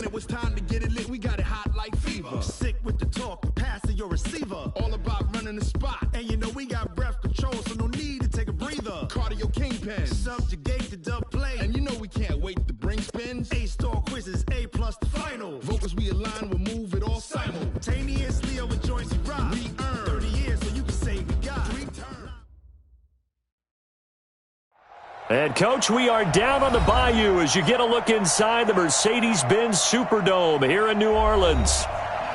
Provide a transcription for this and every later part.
When it was time to get it lit, we got it hot like fever. Sick with the talk, passing your receiver. All about running the spot. And you know we got breath control, so no need to take a breather. Cardio kingpin, subjugate the dub play. And you know we can't wait to bring spins. A-star quizzes, A+ the final. Vocals we align, we'll move it all simultaneously over joints we rock. We earn 30 years, so you can say we got 3 turns. And, Coach, we are down on the Bayou as you get a look inside the Mercedes-Benz Superdome here in New Orleans.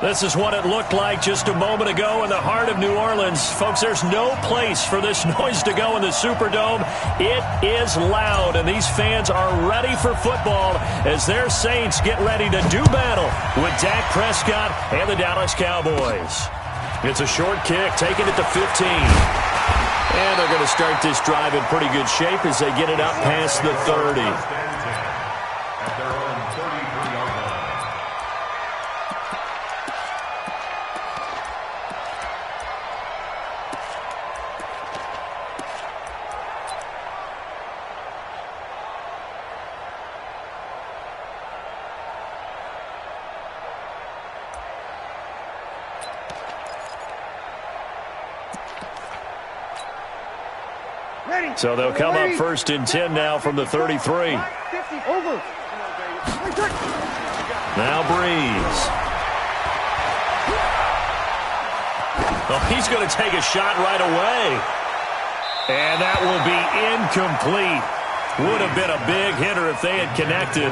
This is what it looked like just a moment ago in the heart of New Orleans. Folks, there's no place for this noise to go in the Superdome. It is loud, and these fans are ready for football as their Saints get ready to do battle with Dak Prescott and the Dallas Cowboys. It's a short kick, taking it to 15. And they're going to start this drive in pretty good shape as they get it up past the 30. At their own 33-yard line. So they'll come up first and 10 now from the 33. Now Breeze. Oh, he's going to take a shot right away. And that will be incomplete. Would have been a big hitter if they had connected.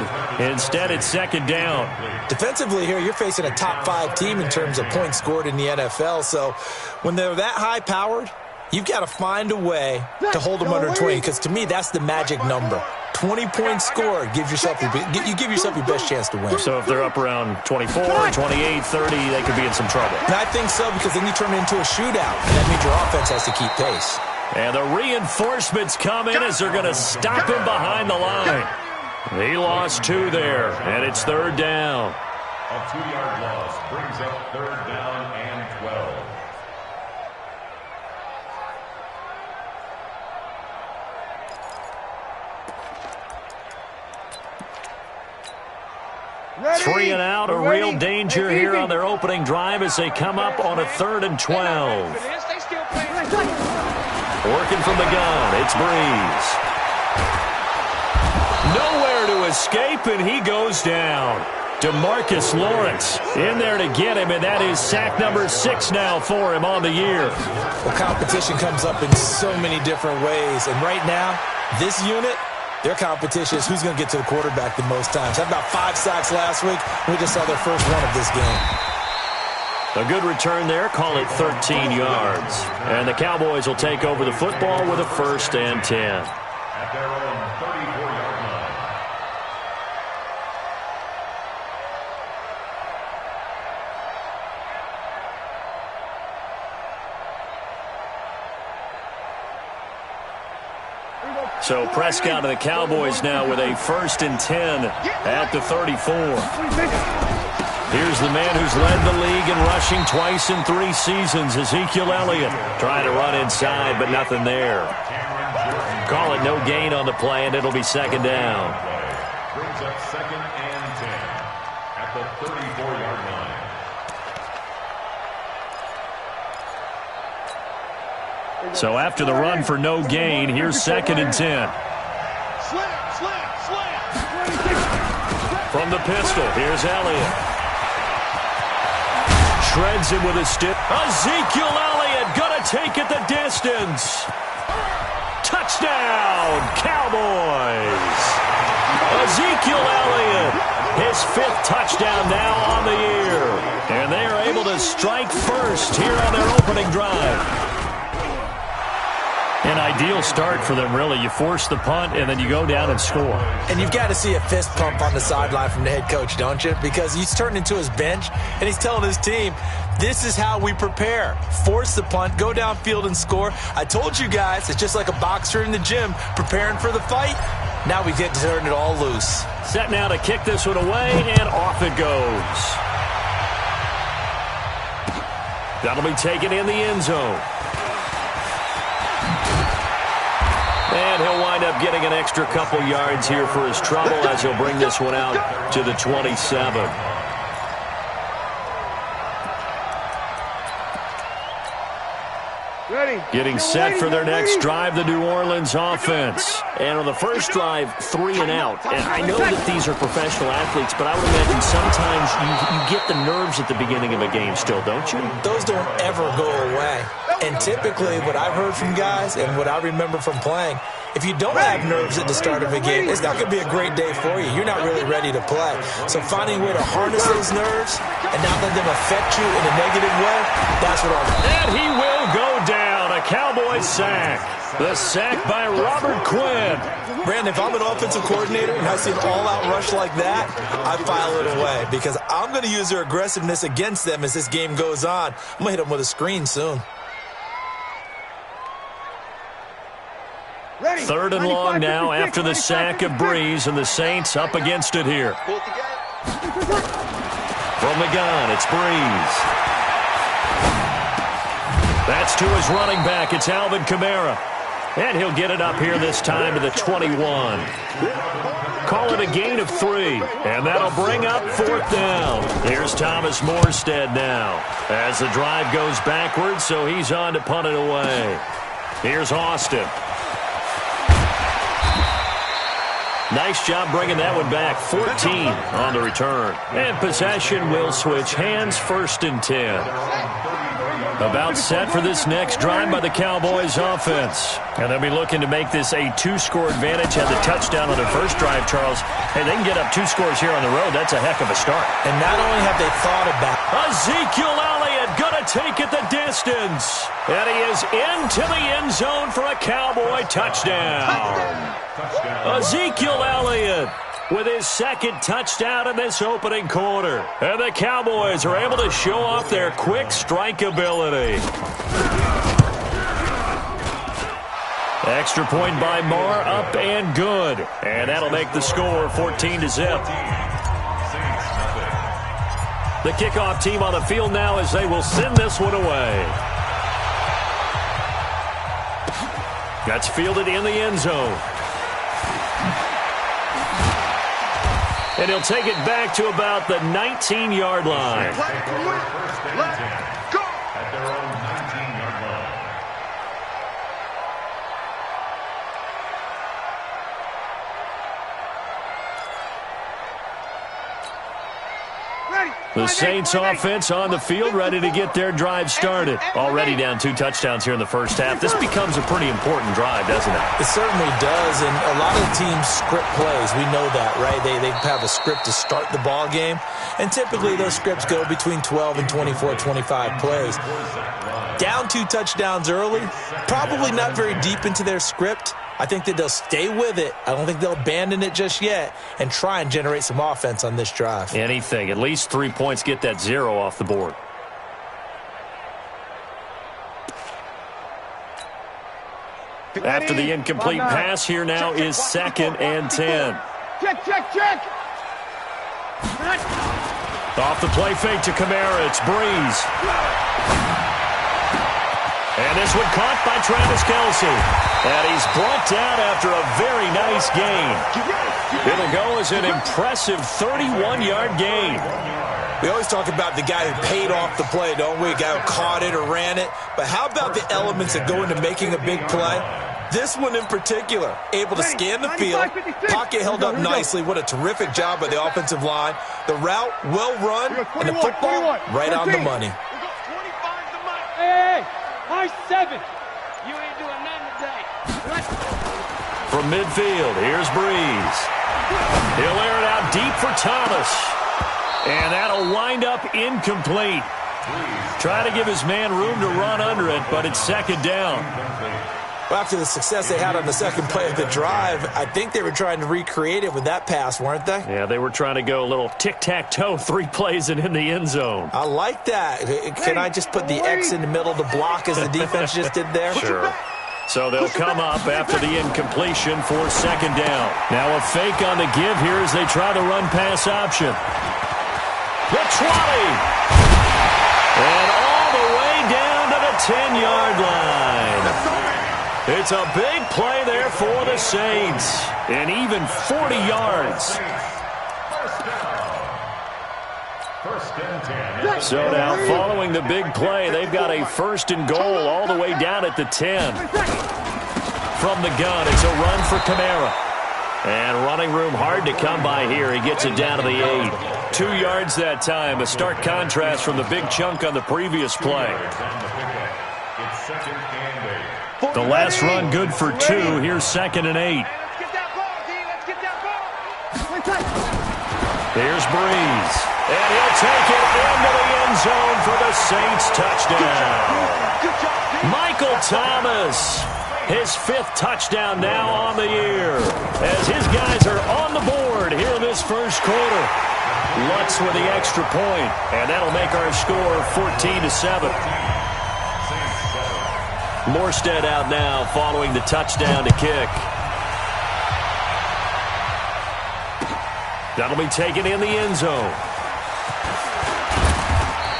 Instead, it's second down. Defensively here, you're facing a top 5 team in terms of points scored in the NFL. So when they're that high-powered, you've got to find a way to hold them under 20, because to me, that's the magic number. 20 points scored gives yourself you give yourself your best chance to win. So if they're up around 24, 28, 30, they could be in some trouble. And I think so, because then you turn it into a shootout, and that means your offense has to keep pace. And the reinforcements come in as they're going to stop him behind the line. He lost 2 there, and it's third down. A 2-yard loss brings up third down and 12. Ready? 3 and out, a real danger here on their opening drive as they come up on a 3rd and 12. Working from the gun, it's Breeze. Nowhere to escape, and he goes down. DeMarcus Lawrence in there to get him, and that is sack number 6 now for him on the year. Well, competition comes up in so many different ways, and right now, this unit, their competition is who's going to get to the quarterback the most times. Had about 5 sacks last week. We just saw their first one of this game. A good return there, call it 13 yards. And the Cowboys will take over the football with a 1st and 10. At their own 34-yard line. So Prescott and the Cowboys now with a 1st and 10 at the 34. Here's the man who's led the league in rushing twice in 3 seasons, Ezekiel Elliott. Trying to run inside, but nothing there. Call it no gain on the play, and it'll be second down. Brings up 2nd and 10 at the 34-yard line. So after the run for no gain, here's 2nd and 10. From the pistol, here's Elliott. Shreds him with a stiff. Ezekiel Elliott gonna take it the distance. Touchdown, Cowboys. Ezekiel Elliott, his 5th touchdown now on the year. And they are able to strike first here on their opening drive. An ideal start for them, really. You force the punt, and then you go down and score. And you've got to see a fist pump on the sideline from the head coach, don't you? Because he's turned into his bench, and he's telling his team, this is how we prepare. Force the punt, go downfield and score. I told you guys, it's just like a boxer in the gym preparing for the fight. Now we get to turn it all loose. Set now to kick this one away, and off it goes. That'll be taken in the end zone. And he'll wind up getting an extra couple yards here for his trouble as he'll bring this one out to the 27. Getting set for their next drive, the New Orleans offense. And on the first drive, 3 and out. And I know that these are professional athletes, but I would imagine sometimes you get the nerves at the beginning of a game still, don't you? Those don't ever go away. And typically what I've heard from guys and what I remember from playing, if you don't have nerves at the start of a game, it's not going to be a great day for you. You're not really ready to play. So finding a way to harness those nerves and not let them affect you in a negative way, that's what I'm about. And he will go down. A Cowboys sack. The sack by Robert Quinn. Brandon, if I'm an offensive coordinator and I see an all-out rush like that, I file it away because I'm going to use their aggressiveness against them as this game goes on. I'm going to hit them with a screen soon. 3rd and long now after the sack of Breeze, and the Saints up against it here. From the gun, it's Breeze. That's to his running back. It's Alvin Kamara. And he'll get it up here this time to the 21. Call it a gain of 3. And that'll bring up 4th down. Here's Thomas Morstead now as the drive goes backwards, so he's on to punt it away. Here's Austin. Nice job bringing that one back. 14 on the return. And possession will switch hands, 1st and 10. About set for this next drive by the Cowboys offense. And they'll be looking to make this a 2-score advantage. Had the touchdown on their first drive, Charles. Hey, they can get up 2 scores here on the road. That's a heck of a start. And not only have they thought about Ezekiel Elliott going to take it the distance. And he is into the end zone for a Cowboy touchdown. Ezekiel Elliott with his 2nd touchdown in this opening quarter. And the Cowboys are able to show off their quick strike ability. Extra point by Marr, up and good. And that'll make the score 14-0. The kickoff team on the field now as they will send this one away. That's fielded in the end zone. And he'll take it back to about the 19-yard line. At their own 19-yard line. The Saints offense on the field, ready to get their drive started. Already down 2 touchdowns here in the first half. This becomes a pretty important drive, doesn't it? It certainly does, and a lot of teams script plays. We know that, right? They have a script to start the ball game, and typically those scripts go between 12 and 24, 25 plays. Down 2 touchdowns early, probably not very deep into their script. I think that they'll stay with it. I don't think they'll abandon it just yet and try and generate some offense on this drive. Anything. At least 3 points, get that 0 off the board. After the incomplete pass, here now is 2nd and 10. Check. Off the play fake to Kamara. It's Breeze. And this one caught by Travis Kelce. And he's brought down after a very nice gain. It'll go as an impressive 31-yard gain. We always talk about the guy who paid off the play, don't we? A guy who caught it or ran it. But how about the elements that go into making a big play? This one in particular, able to scan the field, pocket held up nicely. What a terrific job by the offensive line. The route, well run, and the football right on the money. Hey, high 7. You ain't doing nothing today. From midfield, here's Breeze. He'll air it out deep for Thomas. And that'll wind up incomplete. Try to give his man room to run under it, but it's 2nd down. Well, after the success they had on the second play of the drive, I think they were trying to recreate it with that pass, weren't they? Yeah, they were trying to go a little tic-tac-toe, 3 plays and in the end zone. I like that. Can I just put the X in the middle to block as the defense just did there? Sure. So they'll come up after the incompletion for 2nd down. Now a fake on the give here as they try the run-pass option. The 20. And all the way down to the 10-yard line. It's a big play there for the Saints. And even 40 yards. So now, following the big play, they've got a 1st and goal all the way down at the 10. From the gun, it's a run for Kamara. And running room hard to come by here. He gets it down to the 8. 2 yards that time. A stark contrast from the big chunk on the previous play. The last run good for 2. Here's 2nd and 8. Here's Breeze. And he'll take it into the end zone for the Saints touchdown. Michael Thomas, his 5th touchdown now on the year. As his guys are on the board here in this first quarter. Lutz with the extra point, and that'll make our score 14-7. Morstead out now following the touchdown to kick. That'll be taken in the end zone.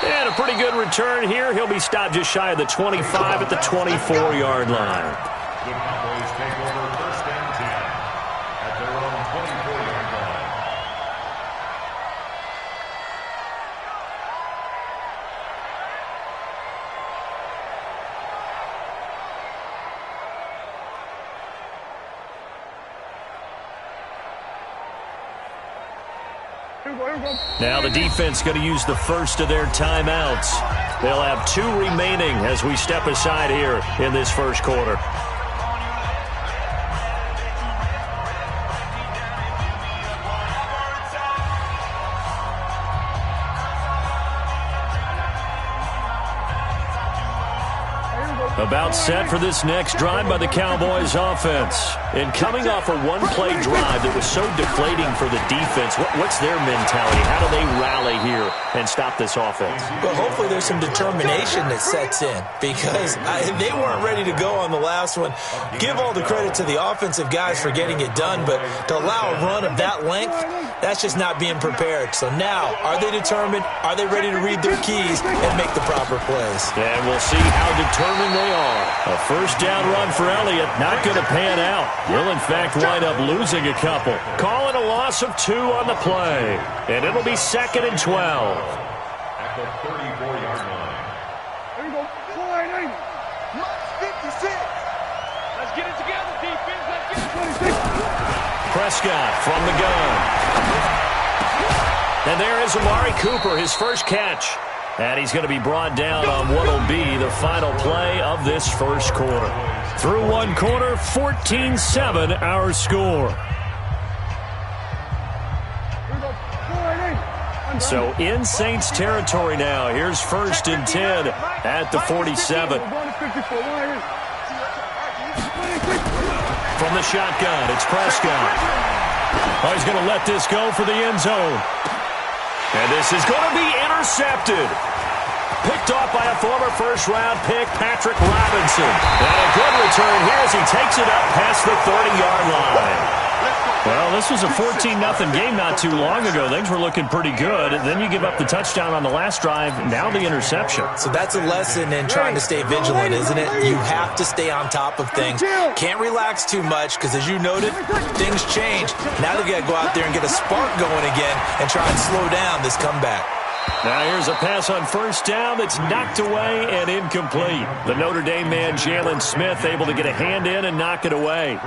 And a pretty good return here. He'll be stopped just shy of the 25 at the 24-yard line. The Cowboys take over 1st and 10 at their own 24-yard line. Now the defense going to use the first of their timeouts. They'll have 2 remaining as we step aside here in this first quarter. About set for this next drive by the Cowboys offense. And coming off a one-play drive that was so deflating for the defense, what's their mentality? How do they rally here and stop this offense? Well, hopefully there's some determination that sets in because they weren't ready to go on the last one. Give all the credit to the offensive guys for getting it done, but to allow a run of that length, that's just not being prepared. So now, are they determined? Are they ready to read their keys and make the proper plays? And we'll see how determined they are. A first down run for Elliott, not going to pan out. Will, in fact, wind up losing a couple. Calling a loss of 2 on the play. And it'll be 2nd and 12. At the 34-yard line. There you go. 480. 56. Let's get it together, defense. Let's get it. 26. Prescott from the gun. And there is Amari Cooper, his first catch. And he's going to be brought down on what will be the final play of this first quarter. Through one quarter, 14-7 our score. So in Saints territory now. Here's 1st and 10 at the 47. From the shotgun, it's Prescott. Oh, he's going to let this go for the end zone. And this is going to be intercepted. Picked off by a former first-round pick, Patrick Robinson. And a good return here as he takes it up past the 30-yard line. Well, this was a 14-0 game not too long ago. Things were looking pretty good. Then you give up the touchdown on the last drive. Now the interception. So that's a lesson in trying to stay vigilant, isn't it? You have to stay on top of things. Can't relax too much because, as you noted, things change. Now they got to go out there and get a spark going again and try and slow down this comeback. Now here's a pass on first down that's knocked away and incomplete. The Notre Dame man, Jalen Smith, able to get a hand in and knock it away.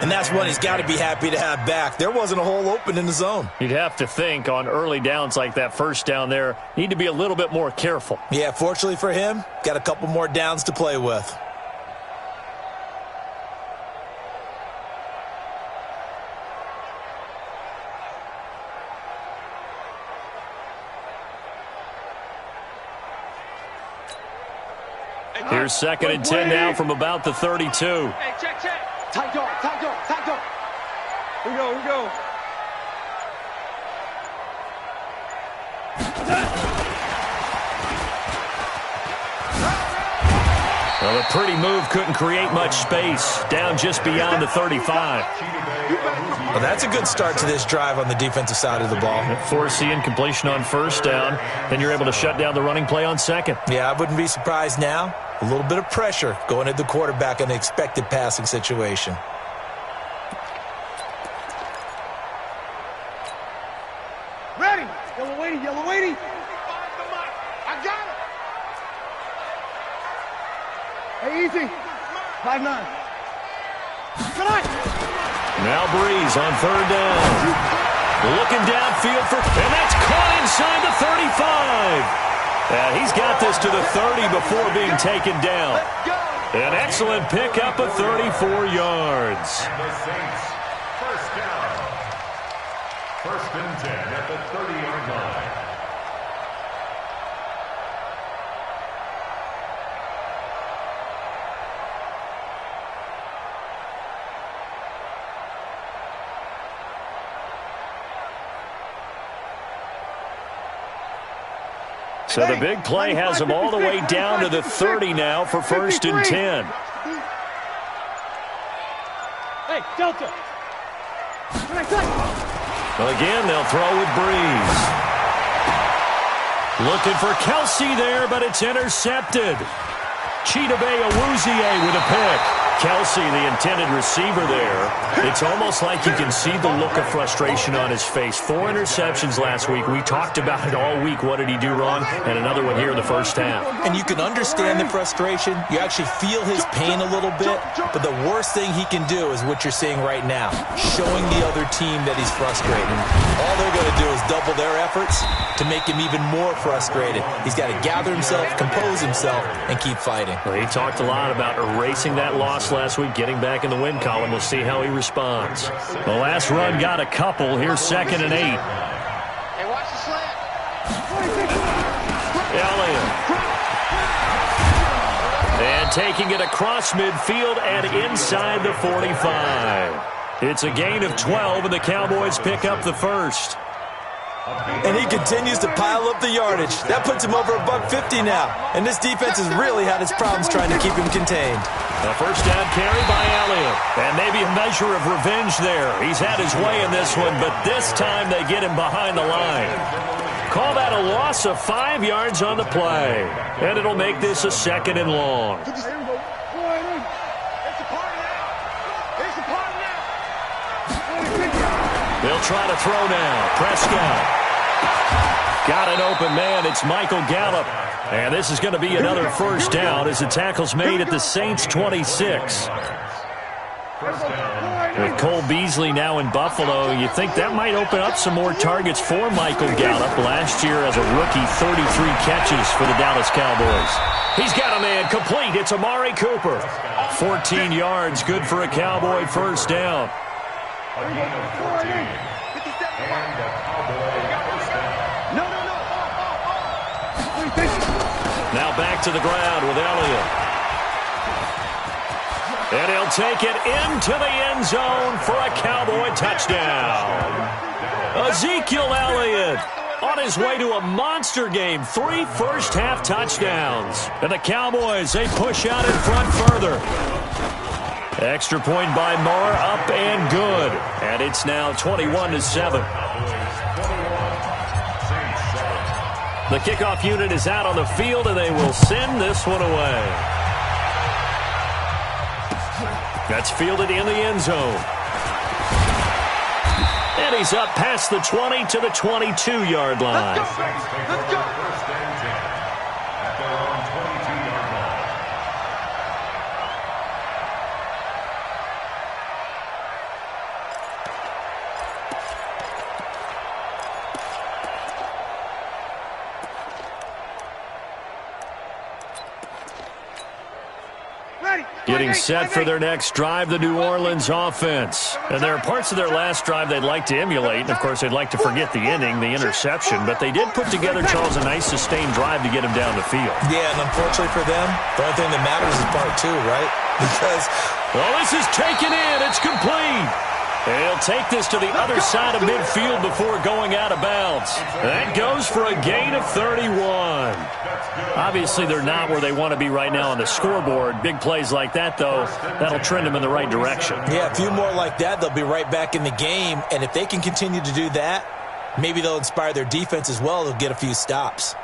And that's one he's got to be happy to have back. There wasn't a hole open in the zone. You'd have to think on early downs like that first down there, need to be a little bit more careful. Yeah, fortunately for him, got a couple more downs to play with. Here's 2nd and 10 now from about the 32. Hey, check. Tight dog. Here we go. Well, a pretty move couldn't create much space. Down just beyond the 35. Well, that's a good start to this drive on the defensive side of the ball. Forcing completion on first down. Then you're able to shut down the running play on second. Yeah, I wouldn't be surprised now. A little bit of pressure going at the quarterback in an expected passing situation. Ready. Yellow waiting, yellow waiting. I got it. Hey, easy. 5-9. Good night. Now Breeze on third down. Looking downfield and that's caught inside the 35. He's got this to the 30 before being taken down. An excellent pickup of 34 yards. And the Saints, first down. First and 10 at the 30-yard line. So the big play has them all the way down to the 30 now for first and 10. Hey, Delta. Well, again, they'll throw with Breeze. Looking for Kelsey there, but it's intercepted. Chidobe Awuzie with a pick. Kelsey, the intended receiver there. It's almost like you can see the look of frustration on his face. 4 interceptions last week. We talked about it all week. What did he do wrong? And another one here in the first half. And you can understand the frustration. You actually feel his pain a little bit. But the worst thing he can do is what you're seeing right now, showing the other team that he's frustrated. All they're going to do is double their efforts to make him even more frustrated. He's got to gather himself, compose himself, and keep fighting. Well, he talked a lot about erasing that loss last week, getting back in the win column. We'll see how he responds. The last run got a couple. Here's 2nd and 8. Hey, watch the slant. Elliott. And taking it across midfield and inside the 45. It's a gain of 12, and the Cowboys pick up the first. And he continues to pile up the yardage. That puts him over $150 now. And this defense has really had its problems trying to keep him contained. A first down carry by Elliott. And maybe a measure of revenge there. He's had his way in this one, but this time they get him behind the line. Call that a loss of 5 yards on the play. And it'll make this a 2nd and long. They'll try to throw now. Prescott. Got an open man. It's Michael Gallup. And this is going to be another first down as the tackle's made at the Saints' 26. With Cole Beasley now in Buffalo, you think that might open up some more targets for Michael Gallup. Last year as a rookie, 33 catches for the Dallas Cowboys. He's got a man complete. It's Amari Cooper. 14 yards, good for a Cowboy first down. A gain of 14. And the Cowboy first down. Now back to the ground with Elliott. And he'll take it into the end zone for a Cowboy touchdown. Ezekiel Elliott on his way to a monster game. 3 first-half touchdowns. And the Cowboys, they push out in front further. Extra point by Moore, up and good. And it's now 21-7. The kickoff unit is out on the field, and they will send this one away. That's fielded in the end zone. And he's up past the 20 to the 22-yard line. Let's go. First and 10 at their own 22-yard line. Getting set for their next drive, the New Orleans offense. And there are parts of their last drive they'd like to emulate. And, of course, they'd like to forget the inning, the interception. But they did put together, Charles, a nice sustained drive to get him down the field. Yeah, and unfortunately for them, the only thing that matters is part 2, right? Because well, this is taken in. It's complete. He'll take this to the other side of midfield before going out of bounds. That goes for a gain of 31. Obviously, they're not where they want to be right now on the scoreboard. Big plays like that, though, that'll trend them in the right direction. Yeah, a few more like that, they'll be right back in the game. And if they can continue to do that, maybe they'll inspire their defense as well. They'll get a few stops.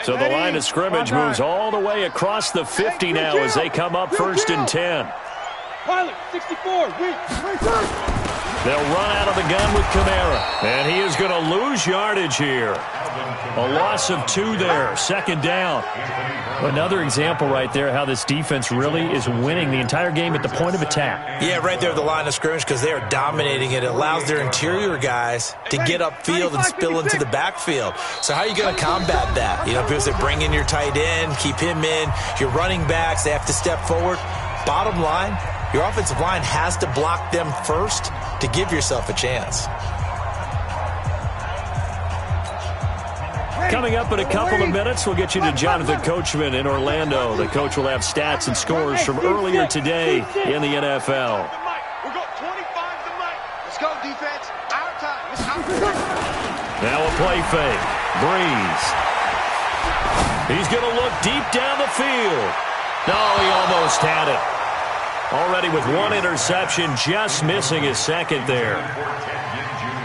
So the line of scrimmage moves all the way across the 50 now as they come up 1st and 10. Pilot, 64, They'll run out of the gun with Kamara. And he is going to lose yardage here. A loss of 2 there. 2nd down. Another example right there how this defense really is winning the entire game at the point of attack. Yeah, right there at the line of scrimmage because they are dominating it. It allows their interior guys to get upfield and spill into the backfield. So how are you going to combat that? You know, people say bring in your tight end, keep him in. Your running backs, they have to step forward. Bottom line, your offensive line has to block them first to give yourself a chance. Coming up in a couple of minutes, we'll get you to Jonathan Coachman in Orlando. The coach will have stats and scores from earlier today in the NFL. We got 25 to make. Let's go, defense. Our time. Now a play fake. Breeze. He's going to look deep down the field. No, he almost had it. Already with 1 interception, just missing his 2nd there.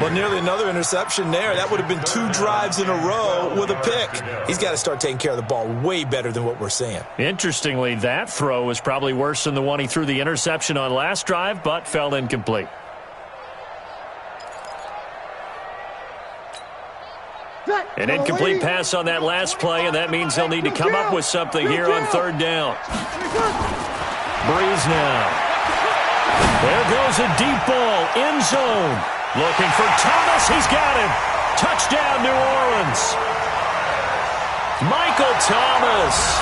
Well, nearly another interception there. That would have been 2 drives in a row with a pick. He's got to start taking care of the ball way better than what we're seeing. Interestingly, that throw was probably worse than the one he threw the interception on last drive, but fell incomplete. An incomplete pass on that last play, and that means they'll need to come up with something here on 3rd down. Breeze now. There goes a deep ball, end zone. Looking for Thomas. He's got him. Touchdown, New Orleans. Michael Thomas.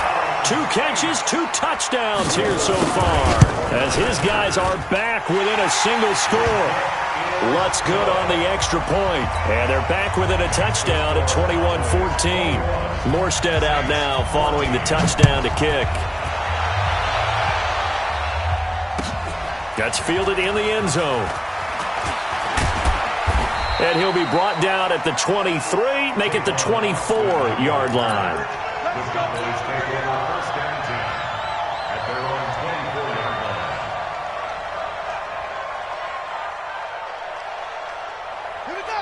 2 catches, 2 touchdowns here so far, as his guys are back within a single score. Lutz good on the extra point, and they're back within a touchdown at 21-14. Morstead out now following the touchdown to kick. That's fielded in the end zone. And he'll be brought down at the 23, make it the 24-yard line. The Cowboys take over 1st and 10 at their own 24-yard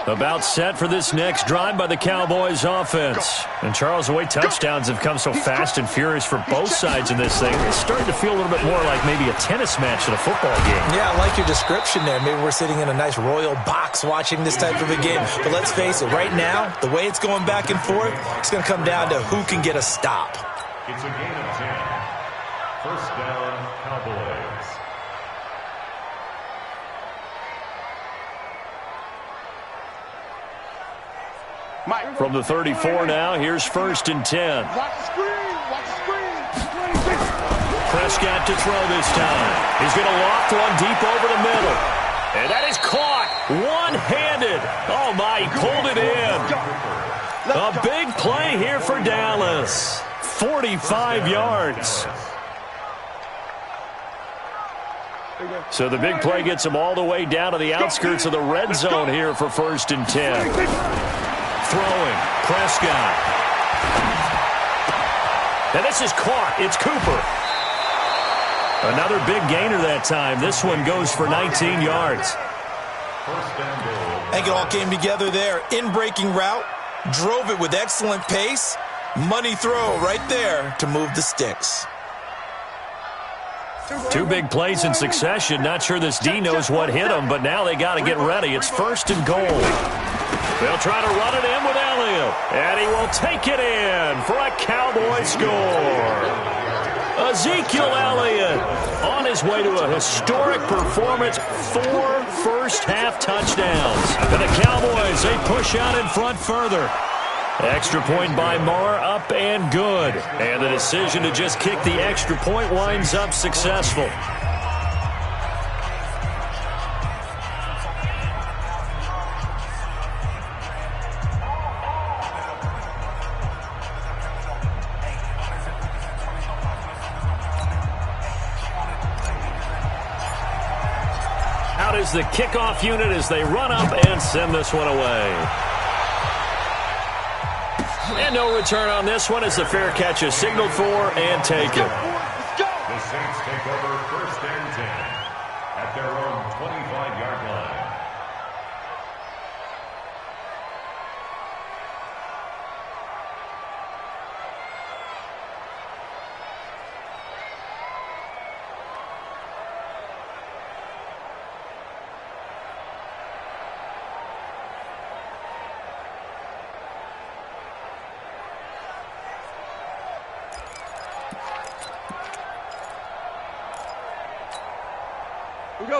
line. About set for this next drive by the Cowboys offense. And Charles, the way touchdowns have come so fast and furious for both sides in this thing, it's starting to feel a little bit more like maybe a tennis match than a football game. Yeah, I like your description there. Maybe we're sitting in a nice royal box watching this type of a game. But let's face it, right now, the way it's going back and forth, it's going to come down to who can get a stop. It's a gain of 10. 1st down, Cowboys. From the 34 now, here's 1st and 10. Watch the screen. Watch the screen. Prescott to throw this time. He's going to loft one deep over the middle. And that is caught one-handed. Oh, my, he pulled it in. A big play here for Dallas. 45 yards. So the big play gets him all the way down to the outskirts of the red zone here for 1st and 10. Throwing, Prescott. And this is caught. It's Cooper. Another big gainer that time. This one goes for 19 yards. I think it all came together there. In-breaking route, drove it with excellent pace. Money throw right there to move the sticks. 2 big plays in succession. Not sure this D knows what hit him, but now they got to get ready. It's 1st and goal. They'll try to run it in with Elliott, and he will take it in for a Cowboy score. Ezekiel Elliott on his way to a historic performance, 4 first-half touchdowns. And the Cowboys, they push out in front further. Extra point by Marr, up and good. And the decision to just kick the extra point winds up successful. Out is the kickoff unit as they run up and send this one away. And no return on this one as the fair catch is signaled for and taken. The Saints take over 1st and 10 at their own 25-yard line.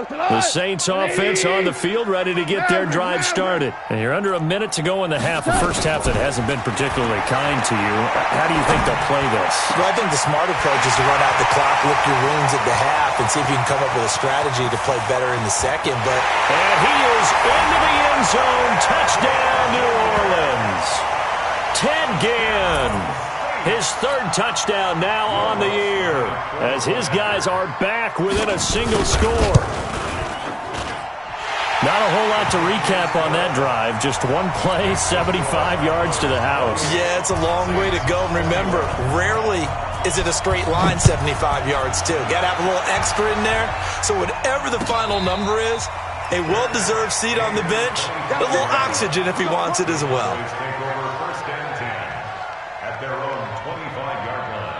The Saints offense on the field, ready to get their drive started. And you're under a minute to go in the half, a first half that hasn't been particularly kind to you. How do you think they'll play this? Well, I think the smart approach is to run out the clock, lick your wounds at the half, and see if you can come up with a strategy to play better in the second. And he is into the end zone. Touchdown, New Orleans. Ted Ginn. His 3rd touchdown now on the year as his guys are back within a single score. Not a whole lot to recap on that drive. Just one play, 75 yards to the house. Yeah, it's a long way to go. And remember, rarely is it a straight line 75 yards, too. Got to have a little extra in there. So whatever the final number is, a well-deserved seat on the bench, a little oxygen if he wants it as well. Take over 1st and 10 at their own 25-yard line.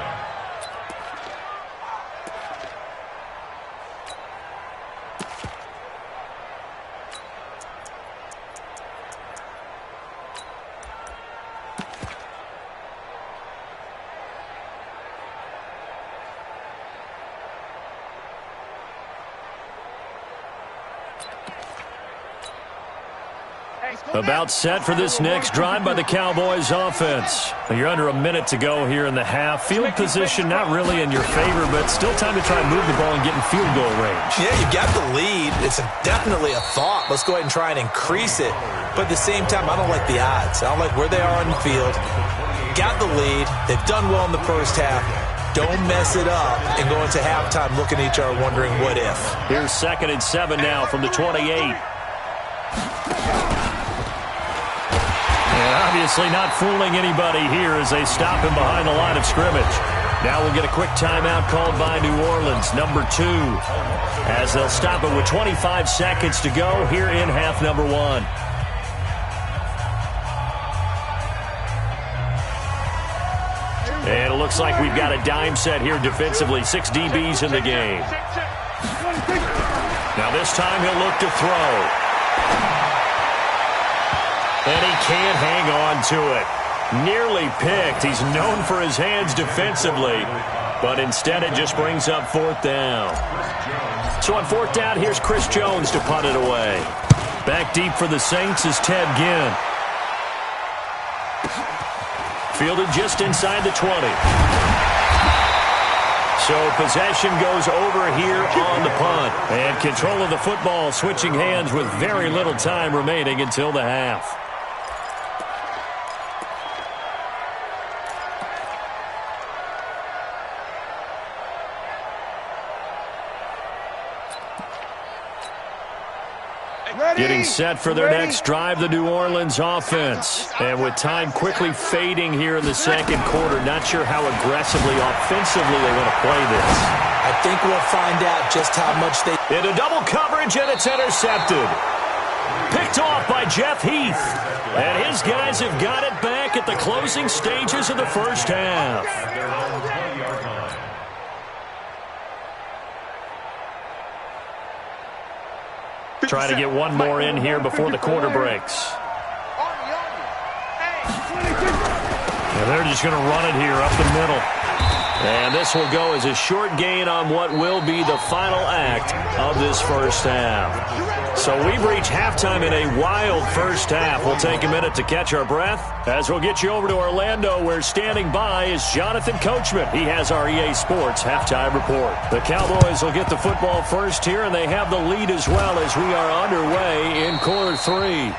About set for this next drive by the Cowboys offense. You're under a minute to go here in the half. Field position not really in your favor, but still time to try and move the ball and get in field goal range. Yeah, you got the lead. It's definitely a thought. Let's go ahead and try and increase it. But at the same time, I don't like the odds. I don't like where they are on the field. Got the lead. They've done well in the first half. Don't mess it up and go into halftime looking at each other wondering what if. Here's 2nd and 7 now from the 28. And obviously not fooling anybody here as they stop him behind the line of scrimmage. Now we'll get a quick timeout called by New Orleans, number 2, as they'll stop it with 25 seconds to go here in half number 1. And it looks like we've got a dime set here defensively. 6 DBs in the game. Now this time he'll look to throw. And he can't hang on to it. Nearly picked. He's known for his hands defensively, but instead it just brings up 4th down. So on 4th down, here's Chris Jones to punt it away. Back deep for the Saints is Ted Ginn. Fielded just inside the 20. So possession goes over here on the punt. And control of the football switching hands with very little time remaining until the half. Getting set for their next drive, the New Orleans offense. And with time quickly fading here in the second quarter, not sure how aggressively, offensively they want to play this. I think we'll find out just how much they... Into double coverage, and it's intercepted. Picked off by Jeff Heath. And his guys have got it back at the closing stages of the first half. Trying to get one more in here before the quarter breaks. And they're just going to run it here up the middle. And this will go as a short gain on what will be the final act of this first half. So we've reached halftime in a wild first half. We'll take a minute to catch our breath as we'll get you over to Orlando, where standing by is Jonathan Coachman. He has our EA Sports halftime report. The Cowboys will get the football first here, and they have the lead as well as we are underway in quarter 3.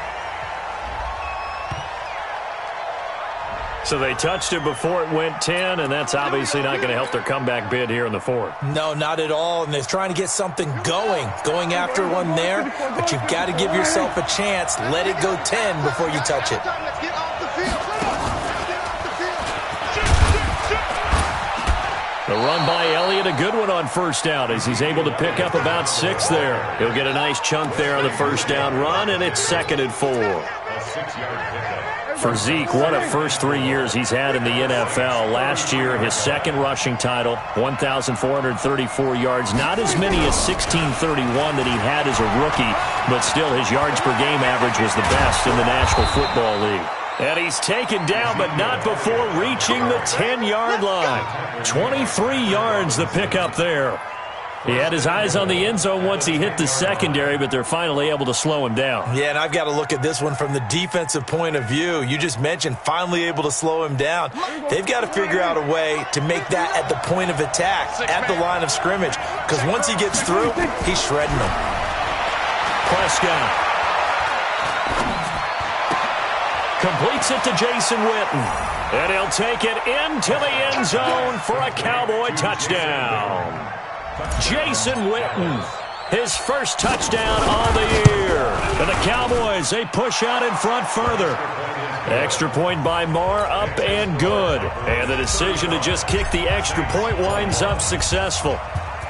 So they touched it before it went 10, and that's obviously not going to help their comeback bid here in the 4th. No, not at all, and they're trying to get something going after one there, but you've got to give yourself a chance. Let it go 10 before you touch it. The run by Elliott, a good one on first down as he's able to pick up about 6 there. He'll get a nice chunk there on the first down run, and it's 2nd and 4. For Zeke, what a first 3 years he's had in the NFL. Last year, his 2nd rushing title, 1,434 yards. Not as many as 1,631 that he had as a rookie, but still his yards per game average was the best in the National Football League. And he's taken down, but not before reaching the 10-yard line. 23 yards the pickup there. He had his eyes on the end zone once he hit the secondary, but they're finally able to slow him down. Yeah, and I've got to look at this one from the defensive point of view. You just mentioned finally able to slow him down. They've got to figure out a way to make that at the point of attack, at the line of scrimmage, because once he gets through, he's shredding them. Prescott completes it to Jason Witten, and he'll take it into the end zone for a Cowboy touchdown. Jason Witten, his first touchdown on the year. And the Cowboys, they push out in front further. Extra point by Marr, up and good. And the decision to just kick the extra point winds up successful.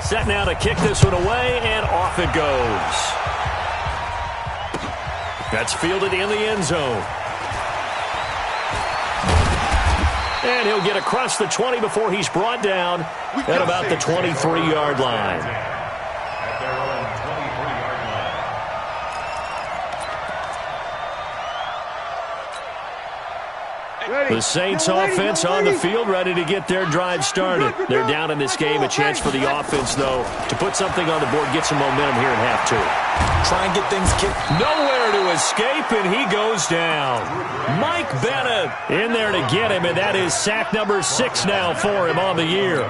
Set now to kick this one away, and off it goes. That's fielded in the end zone. And he'll get across the 20 before he's brought down at about the 23-yard line. At their own 23-yard line. The Saints offense on the field, ready to get their drive started. They're down in this game. A chance for the offense, though, to put something on the board, get some momentum here in half 2. Try and get things kicked. Nowhere to escape, and he goes down. Mike Bennett in there to get him, and that is sack number 6 now for him on the year.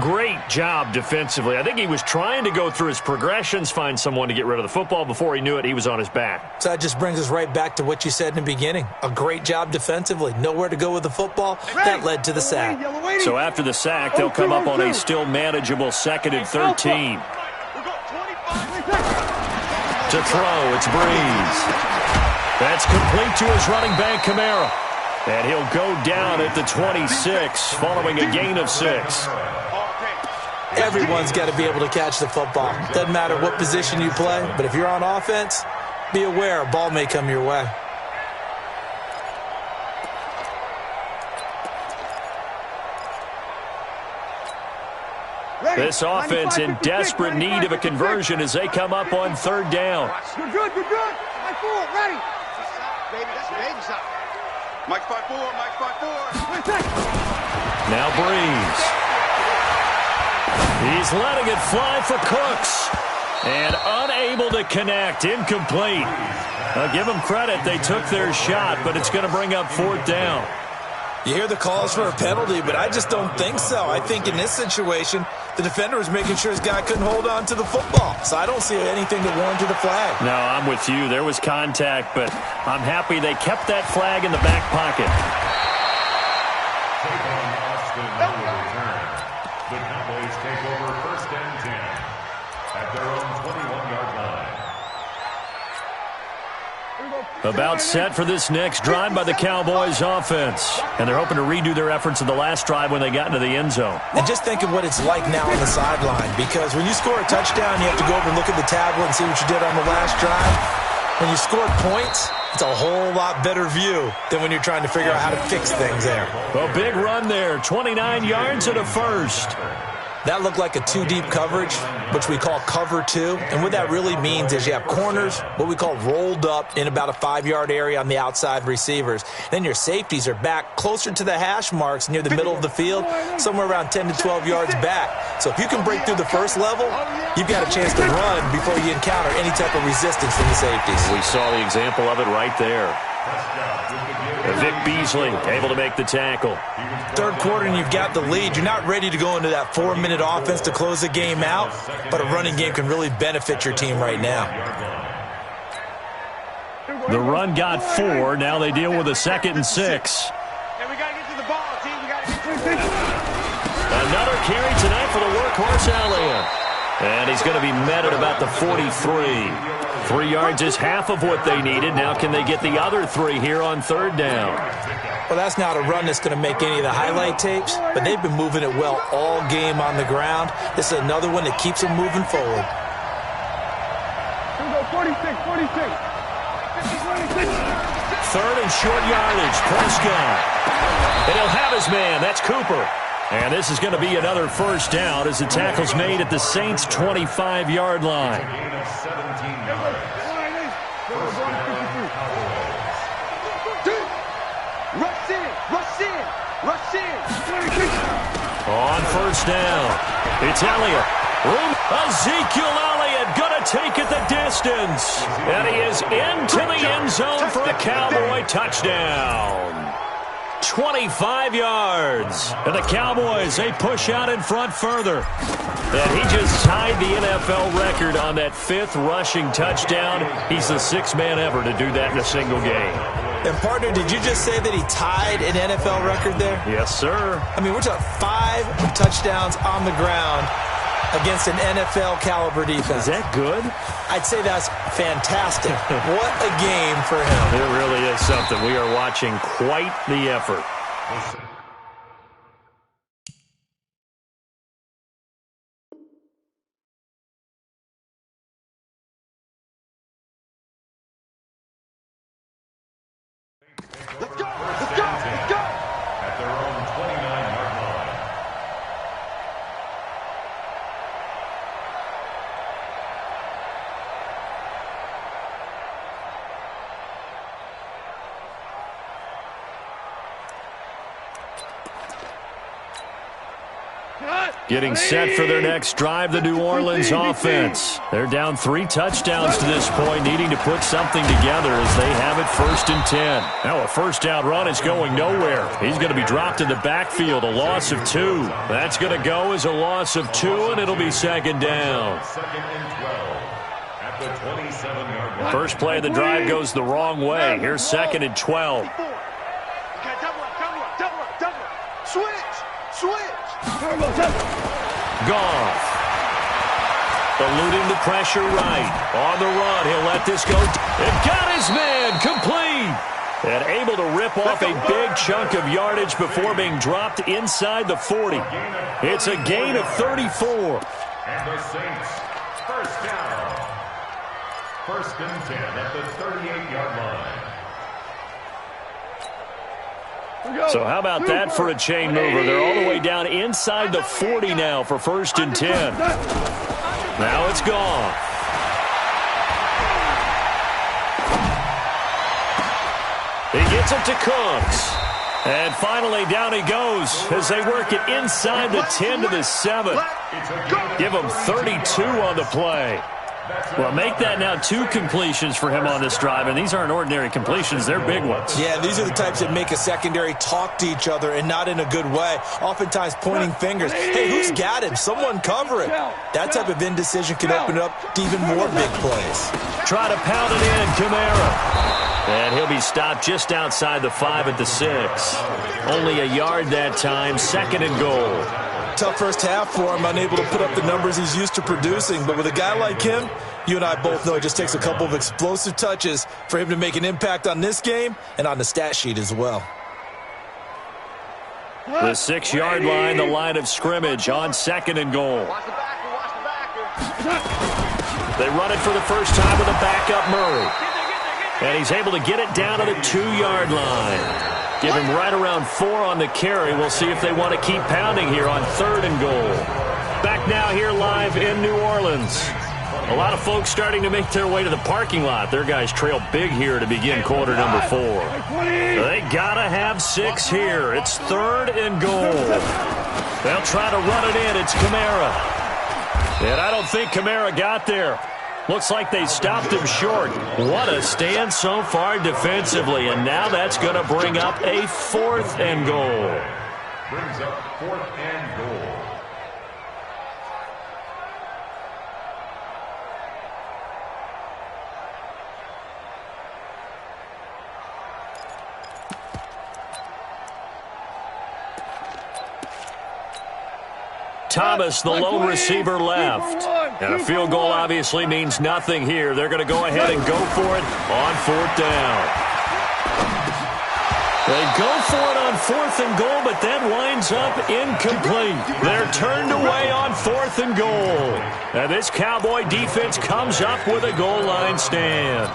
Great job defensively. I think he was trying to go through his progressions, find someone to get rid of the football. Before he knew it, he was on his back. So that just brings us right back to what you said in the beginning. A great job defensively. Nowhere to go with the football. That led to the sack. So after the sack, they'll come up on a still manageable 2nd and 13. To throw, it's Breeze. That's complete to his running back, Kamara. And he'll go down at the 26, following a gain of 6. Everyone's got to be able to catch the football. Doesn't matter what position you play, but if you're on offense, be aware a ball may come your way. This offense in desperate need of a conversion as they come up on 3rd down. You're good, you're good. Mike 4, ready. Baby, that's baby side. Mike 5-4, Mike 5-4. Now Breeze. He's letting it fly for Cooks. And unable to connect, incomplete. I'll give them credit, they took their shot, but it's going to bring up 4th down. You hear the calls for a penalty, but I just don't think so. I think in this situation, the defender was making sure his guy couldn't hold on to the football. So I don't see anything to warrant a flag. No, I'm with you. There was contact, but I'm happy they kept that flag in the back pocket. The Cowboys take over 1st and 10 at their own 21-yard line. About set for this next drive by the Cowboys offense. And they're hoping to redo their efforts in the last drive when they got into the end zone. And just think of what it's like now on the sideline, because when you score a touchdown, you have to go over and look at the tablet and see what you did on the last drive. When you scored points, it's a whole lot better view than when you're trying to figure out how to fix things there. A big run there, 29 yards and a first. That looked like a two-deep coverage, which we call cover two. And what that really means is you have corners, what we call rolled up in about a 5-yard area on the outside receivers. Then your safeties are back closer to the hash marks near the middle of the field, somewhere around 10 to 12 yards back. So if you can break through the first level, you've got a chance to run before you encounter any type of resistance from the safeties. We saw the example of it right there. Vic Beasley able to make the tackle. Third quarter and you've got the lead. You're not ready to go into that 4-minute offense to close the game out, but a running game can really benefit your team right now. The run got 4. Now they deal with a 2nd and 6. And we got to get to the ball, team. We got to get to Another carry tonight for the workhorse Elliott. And he's going to be met at about the 43. 3 yards is half of what they needed. Now can they get the other 3 here on 3rd down? Well, that's not a run that's going to make any of the highlight tapes, but they've been moving it well all game on the ground. This is another one that keeps them moving forward. Here we go, 46. 3rd and short yardage. Prescott. And he'll have his man. That's Cooper. And this is going to be another 1st down as the tackle's made at the Saints' 25-yard line. Rush in. On 1st down, it's Elliott. Ezekiel Elliott going to take it the distance. And he is into the end zone for a Cowboy touchdown. 25 yards. And the Cowboys, they push out in front further. And he just tied the NFL record on that 5th rushing touchdown. He's the 6th man ever to do that in a single game. And, partner, did you just say that he tied an NFL record there? Yes, sir. I mean, we're talking 5 touchdowns on the ground against an NFL-caliber defense. Is that good? I'd say that's fantastic. What a game for him. It really is something. We are watching quite the effort. Let's go. At their own 29-yard line. Getting set for their next drive, the New Orleans offense. They're down 3 touchdowns to this point, needing to put something together as they have it 1st and 10. Now a 1st down run is going nowhere. He's going to be dropped in the backfield, a loss of 2. That's going to go as a loss of 2, and it'll be 2nd down. 2nd and 12 at the 27-yard line. First play of the drive goes the wrong way. Here's 2nd and 12. Okay, double up. Switch. Goff. Eluding the pressure right. On the run, he'll let this go. And got his man complete. And able to rip off a big chunk of yardage before being dropped inside the 40. It's a gain of 34. And the Saints, 1st down. 1st and 10 at the 38-yard line. So how about that for a chain mover? They're all the way down inside the 40 now for 1st and 10. Now it's gone. He gets it to Cooks. And finally down he goes as they work it inside the 10 to the 7. Give him 32 on the play. Well, make that now 2 completions for him on this drive, and these aren't ordinary completions. They're big ones. Yeah, these are the types that make a secondary talk to each other and not in a good way, oftentimes pointing fingers. Hey, who's got him? Someone cover it. That type of indecision can open it up to even more big plays. Try to pound it in, Kamara. And he'll be stopped just outside the 5 at the 6. Only a yard that time, 2nd and goal. Tough first half for him, unable to put up the numbers he's used to producing. But with a guy like him, you and I both know it just takes a couple of explosive touches for him to make an impact on this game and on the stat sheet as well. The 6-yard line, the line of scrimmage on 2nd and goal. Watch the backer. They run it for the first time with a backup Murray. And he's able to get it down to the 2-yard line. Give him right around 4 on the carry. We'll see if they want to keep pounding here on 3rd and goal. back now here live in New Orleans. A lot of folks starting to make their way to the parking lot. Their guys trail big here to begin quarter number 4. They gotta have 6 here. It's 3rd and goal. They'll try to run it in. It's Kamara. And I don't think Kamara got there. Looks like they stopped him short. What a stand so far defensively. And now that's going to bring up a 4th and goal. Brings up 4th and goal. Thomas, the lone receiver, left. And a field goal obviously means nothing here. They're going to go ahead and go for it on 4th down. They go for it on 4th and goal, but that winds up incomplete. They're turned away on 4th and goal. And this Cowboy defense comes up with a goal line stand.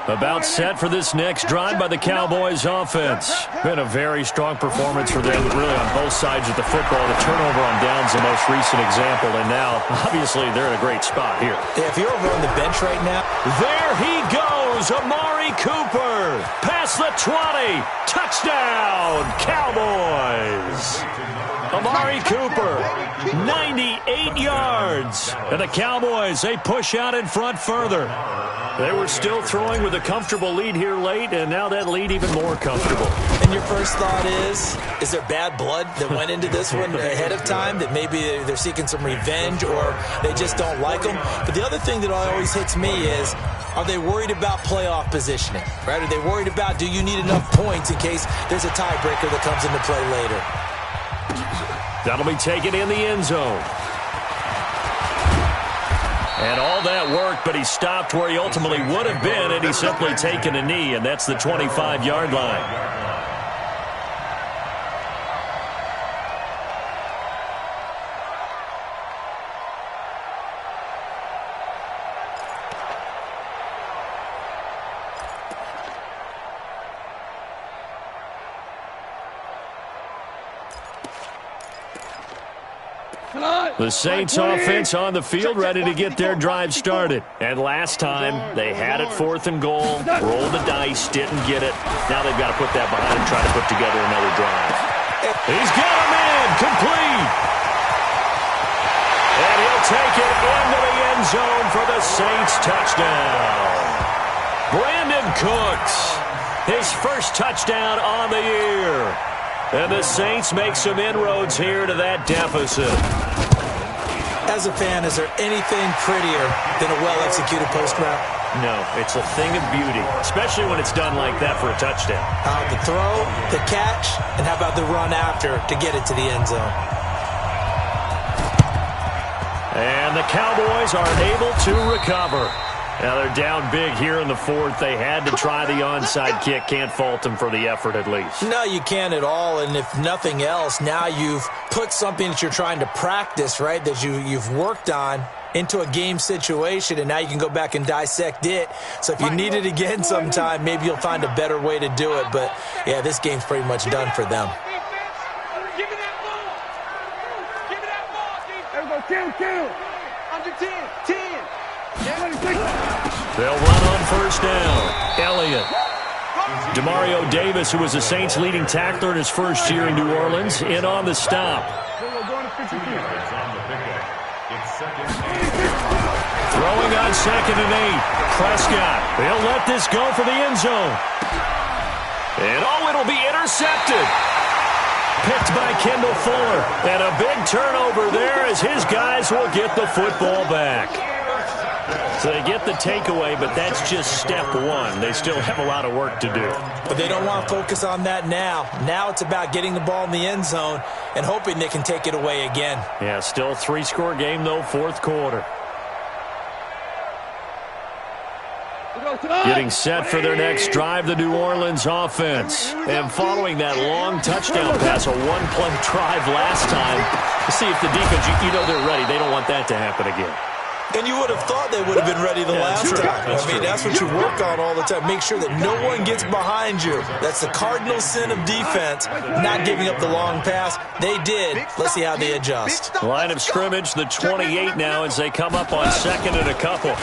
About set for this next drive by the Cowboys offense. Been a very strong performance for them, really on both sides of the football. The turnover on downs the most recent example, and now, obviously, they're in a great spot here. Yeah, if you're over on the bench right now. There he goes, Amari Cooper. Past the 20. Touchdown, Cowboys. Amari Cooper, 98 yards. And the Cowboys, they push out in front further. They were still throwing with a comfortable lead here late, and now that lead even more comfortable. And your first thought is there bad blood that went into this one ahead of time, that maybe they're seeking some revenge or they just don't like them? But the other thing that always hits me is, are they worried about playoff positioning, right? Are they worried about, do you need enough points in case there's a tiebreaker that comes into play later? That'll be taken in the end zone. And all that worked, but he stopped where he ultimately would have been, and he's simply taken a knee, and that's the 25-yard line. The Saints offense on the field, ready to get their drive started. And last time, they had it 4th and goal, rolled the dice, didn't get it. Now they've got to put that behind and try to put together another drive. He's got him in, complete. And he'll take it into the end zone for the Saints touchdown. Brandon Cooks, his first touchdown on the year. And the Saints make some inroads here to that deficit. As a fan, is there anything prettier than a well-executed post route? No, it's a thing of beauty, especially when it's done like that for a touchdown. The throw, the catch, and how about the run after to get it to the end zone? And the Cowboys are able to recover. Now they're down big here in the 4th. They had to try the onside kick. Can't fault them for the effort at least. No, you can't at all. And if nothing else, now you've put something that you're trying to practice, right, that you've worked on into a game situation, and now you can go back and dissect it. So if you need it again sometime, maybe you'll find a better way to do it. But, yeah, this game's pretty much done for them. Give me that ball. Give me that ball. There we go. 10. Under 10. 10. They'll run on 1st down. Elliott. Demario Davis, who was the Saints' leading tackler in his first year in New Orleans, in on the stop. Throwing on 2nd and 8. Prescott. They'll let this go for the end zone. And, it'll be intercepted. Picked by Kendall Fuller. And a big turnover there as his guys will get the football back. So they get the takeaway, but that's just step one. They still have a lot of work to do. But they don't want to focus on that now. Now it's about getting the ball in the end zone and hoping they can take it away again. Yeah, still a 3-score game, though, 4th quarter. Getting set for their next drive, the New Orleans offense. And following that long touchdown pass, a one-play drive last time, to see if the defense, you know they're ready. They don't want that to happen again. And you would have thought they would have been ready the last time. I mean, that's what you work on all the time. Make sure that no one gets behind you. That's the cardinal sin of defense, not giving up the long pass. They did. Let's see how they adjust. Line of scrimmage, the 28 now as they come up on second and a couple.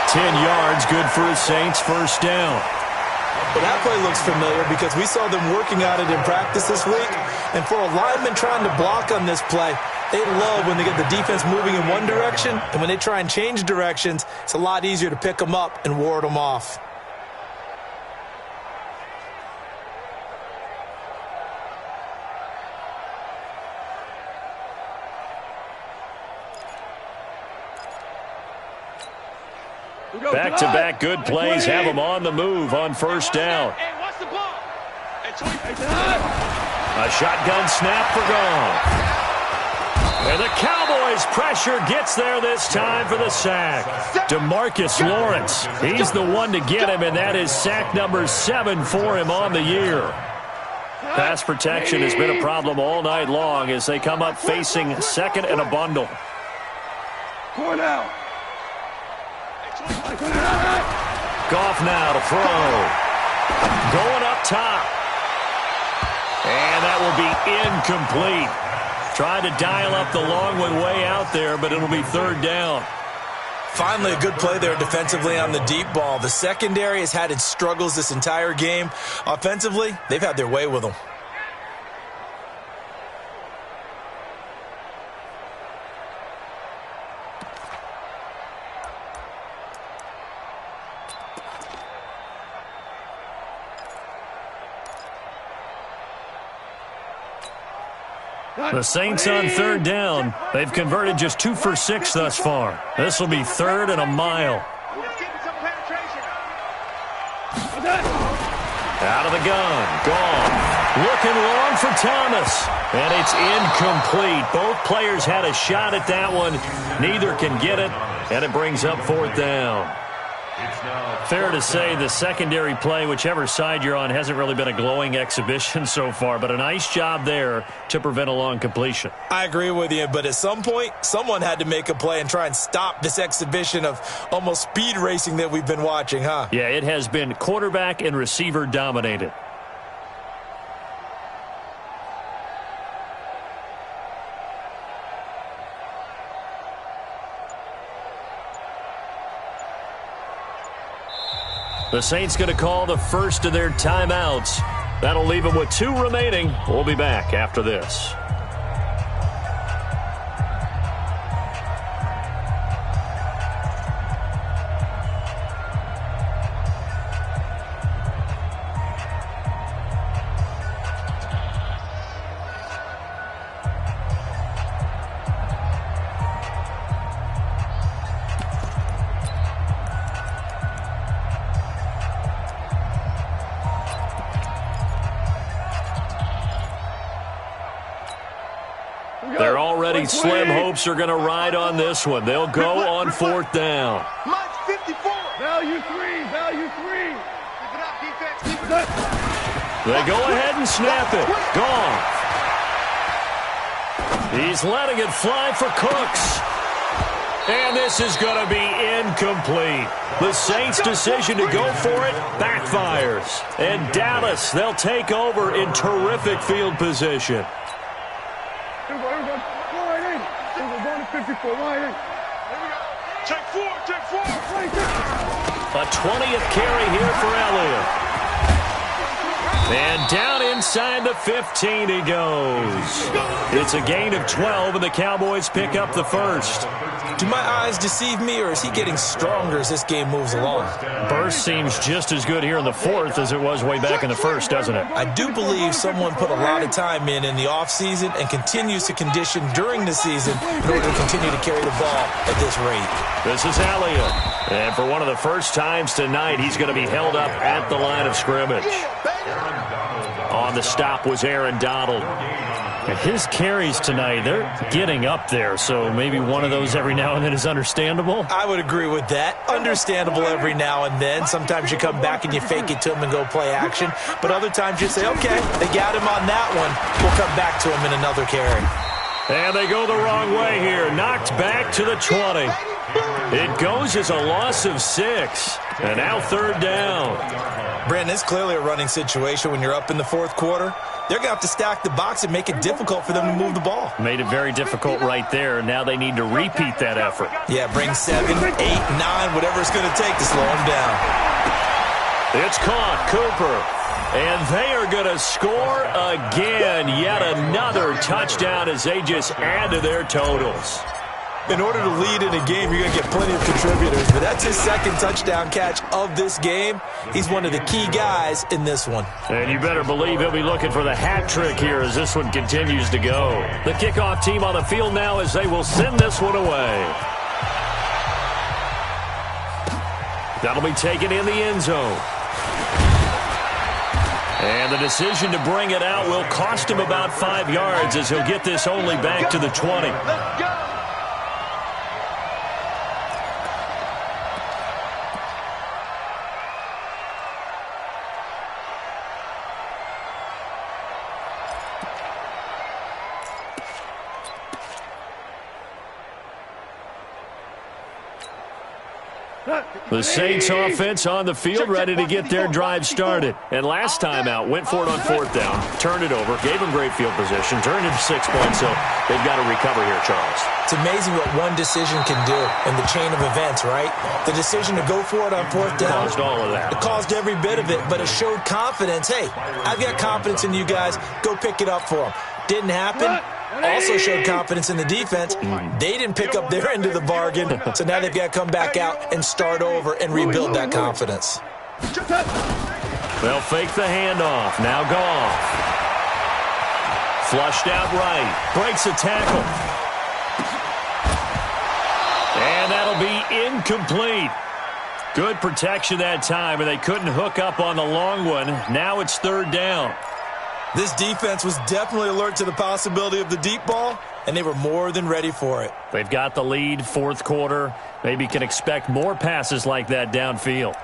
10 yards, good for the Saints, first down. Well, that play looks familiar because we saw them working on it in practice this week. And for a lineman trying to block on this play, they love when they get the defense moving in one direction. And when they try and change directions, it's a lot easier to pick them up and ward them off. Back-to-back good plays have them on the move on first down. A shotgun snap for gone. And the Cowboys' pressure gets there this time for the sack. DeMarcus Lawrence, he's the one to get him, and that is sack number 7 for him on the year. Pass protection has been a problem all night long as they come up facing second and a bundle. Going out. Goff now to throw. Going up top. And that will be incomplete. Trying to dial up the long one way out there, but it'll be third down. Finally, a good play there defensively on the deep ball. The secondary has had its struggles this entire game. Offensively, they've had their way with them. The Saints on third down. They've converted just 2 for 6 thus far. This will be third and a mile. Out of the gun. Gone. Looking long for Thomas. And it's incomplete. Both players had a shot at that one. Neither can get it. And it brings up fourth down. Fair to say the secondary play, whichever side you're on, hasn't really been a glowing exhibition so far, but a nice job there to prevent a long completion. I agree with you, but at some point, someone had to make a play and try and stop this exhibition of almost speed racing that we've been watching, huh? Yeah, it has been quarterback and receiver dominated. The Saints going to call the first of their timeouts. That'll leave them with 2 remaining. We'll be back after this. They're already slim hopes are going to ride on this one. They'll go on fourth down. Mike 54. Value 3. Value 3. Keep it up, defense. Keep it up. They go ahead and snap it. Gone. He's letting it fly for Cooks. And this is going to be incomplete. The Saints' decision to go for it backfires. And Dallas, they'll take over in terrific field position. Check 4. A 20th carry here for Elliott. And down inside the 15 he goes. It's a gain of 12, and the Cowboys pick up the first. Do my eyes deceive me, or is he getting stronger as this game moves along? Burst seems just as good here in the fourth as it was way back in the first, doesn't it? I do believe someone put a lot of time in the offseason and continues to condition during the season in order to continue to carry the ball at this rate. This is Elliott. And for one of the first times tonight, he's going to be held up at the line of scrimmage. On the stop was Aaron Donald. His carries tonight, they're getting up there, so maybe one of those every now and then is understandable. I would agree with that. Understandable every now and then. Sometimes you come back and you fake it to him and go play action, but other times you say, okay, they got him on that one. We'll come back to him in another carry. And they go the wrong way here. Knocked back to the 20. It goes as a loss of 6. And now third down. Brandon, it's clearly a running situation when you're up in the fourth quarter. They're going to have to stack the box and make it difficult for them to move the ball. Made it very difficult right there. Now they need to repeat that effort. Yeah, bring 7, 8, 9, whatever it's going to take to slow them down. It's caught. Cooper. And they are going to score again. Yet another touchdown as they just add to their totals. In order to lead in a game, you're going to get plenty of contributors. But that's his second touchdown catch of this game. He's one of the key guys in this one. And you better believe he'll be looking for the hat trick here as this one continues to go. The kickoff team on the field now as they will send this one away. That'll be taken in the end zone. And the decision to bring it out will cost him about 5 yards as he'll get this only back to the 20. Let's go. The Saints offense on the field ready to get their drive started. And last time out, went for it on fourth down, turned it over, gave them great field position, turned it to 6 points, so they've got to recover here, Charles. It's amazing what one decision can do in the chain of events, right? The decision to go for it on fourth down. Caused all of that. It caused every bit of it, but it showed confidence. Hey, I've got confidence in you guys. Go pick it up for them. Didn't happen. Also showed confidence in the defense. They didn't pick up their end of the bargain, so now they've got to come back out and start over and rebuild that confidence. They'll fake the handoff. Now Goff. Flushed out right. Breaks a tackle. And that'll be incomplete. Good protection that time, and they couldn't hook up on the long one. Now it's third down. This defense was definitely alert to the possibility of the deep ball, and they were more than ready for it. They've got the lead, fourth quarter. Maybe can expect more passes like that downfield.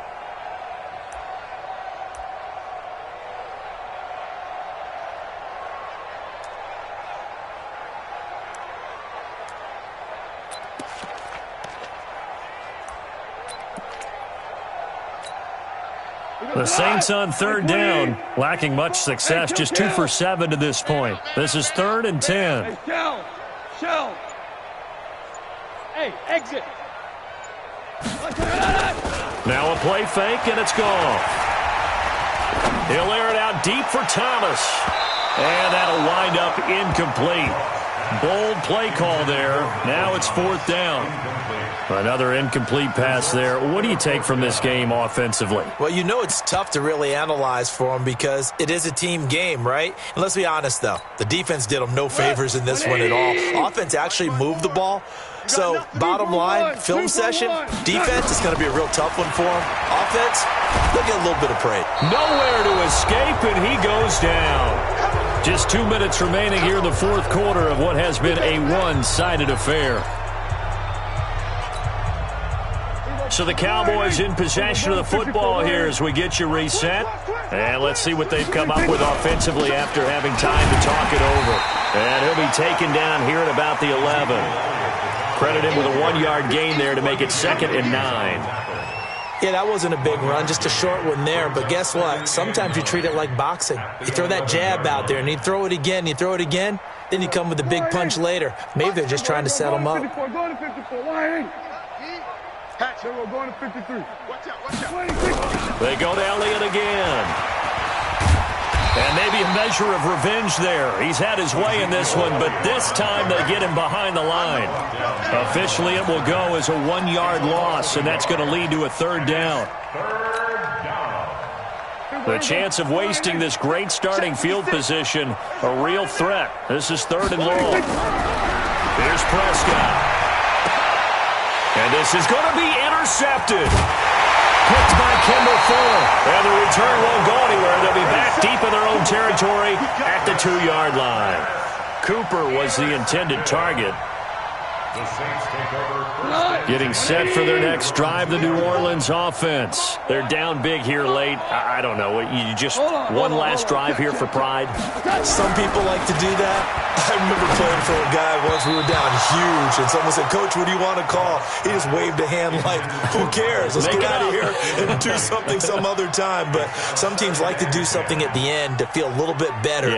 The Saints on third down, lacking much success, just 2 for 7 to this point. This is 3rd and 10. Hey, Shell. Hey, exit. Now a play fake, and it's gone. He'll air it out deep for Thomas. And that'll wind up incomplete. Bold play call there. Now it's 4th down. Another incomplete pass there. What do you take from this game offensively? Well, you know it's tough to really analyze for them because it is a team game, right? And let's be honest, though. The defense did them no favors in this one at all. Offense actually moved the ball. So, bottom line, film session, defense is going to be a real tough one for them. Offense, they'll get a little bit of parade. Nowhere to escape, and he goes down. Just 2 minutes remaining here in the fourth quarter of what has been a one-sided affair. So the Cowboys in possession of the football here as we get you reset. And let's see what they've come up with offensively after having time to talk it over. And he'll be taken down here at about the 11. Credit him with a 1-yard gain there to make it 2nd and 9. Yeah, that wasn't a big run, just a short one there. But guess what? Sometimes you treat it like boxing. You throw that jab out there, and you throw it again, then you come with a big punch later. Maybe they're just trying to set them up. Go to 54. Why? We're going to 53. Watch out. They go to Elliott again. And maybe a measure of revenge there. He's had his way in this one, but this time they get him behind the line. Officially, it will go as a 1-yard loss, and that's going to lead to a 3rd down. The chance of wasting this great starting field position, a real threat. This is 3rd and long. Here's Prescott. And this is going to be intercepted. Picked by Kendall Fuller. And the return won't go anywhere. They'll be back deep in their own territory at the 2-yard line. Cooper was the intended target. Getting set for their next drive, the New Orleans offense. They're down big here late. I don't know. You just one last drive here for pride? Some people like to do that. I remember playing for a guy once. We were down huge, and someone said, "Coach, what do you want to call?" He just waved a hand like, "Who cares? Let's get out of here and do something some other time." But some teams like to do something at the end to feel a little bit better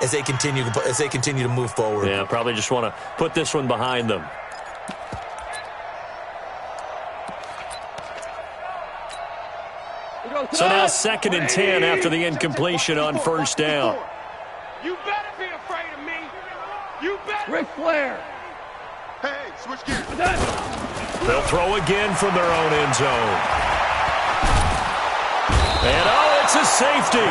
as they continue to move forward. Yeah, probably just want to put this one behind them. So now 2nd and 10 after the incompletion on first down. You better be afraid of me. You better. Ric Flair. Hey, switch gears. They'll throw again from their own end zone. And oh, it's a safety.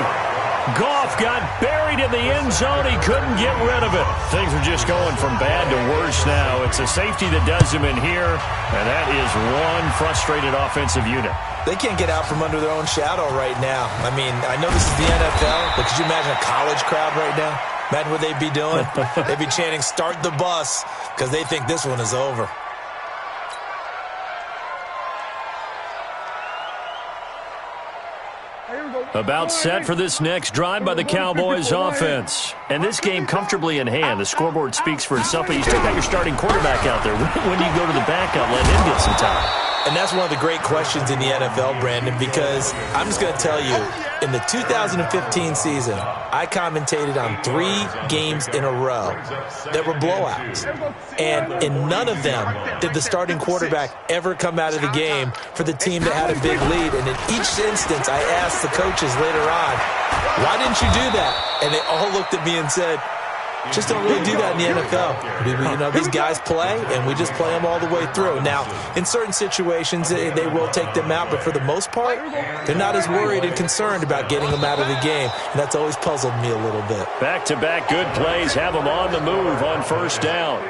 Goff got buried in the end zone. He couldn't get rid of it. Things are just going from bad to worse now. It's a safety that does him in here, and that is one frustrated offensive unit. They can't get out from under their own shadow right now. I mean, I know this is the NFL, but could you imagine a college crowd right now? Imagine what they'd be doing. They'd be chanting, "Start the bus," because they think this one is over. About set for this next drive by the Cowboys offense. And this game comfortably in hand. The scoreboard speaks for itself, but you still got your starting quarterback out there. When do you go to the backup, let him get some time? And that's one of the great questions in the NFL, Brandon, because I'm just going to tell you, in the 2015 season, I commentated on 3 games in a row that were blowouts. And in none of them did the starting quarterback ever come out of the game for the team that had a big lead. And in each instance, I asked the coaches later on, "Why didn't you do that?" And they all looked at me and said, "Just don't really do that in the NFL. You know, these guys play, and we just play them all the way through." Now, in certain situations, they will take them out, but for the most part, they're not as worried and concerned about getting them out of the game, and that's always puzzled me a little bit. Back-to-back good plays have them on the move on first down.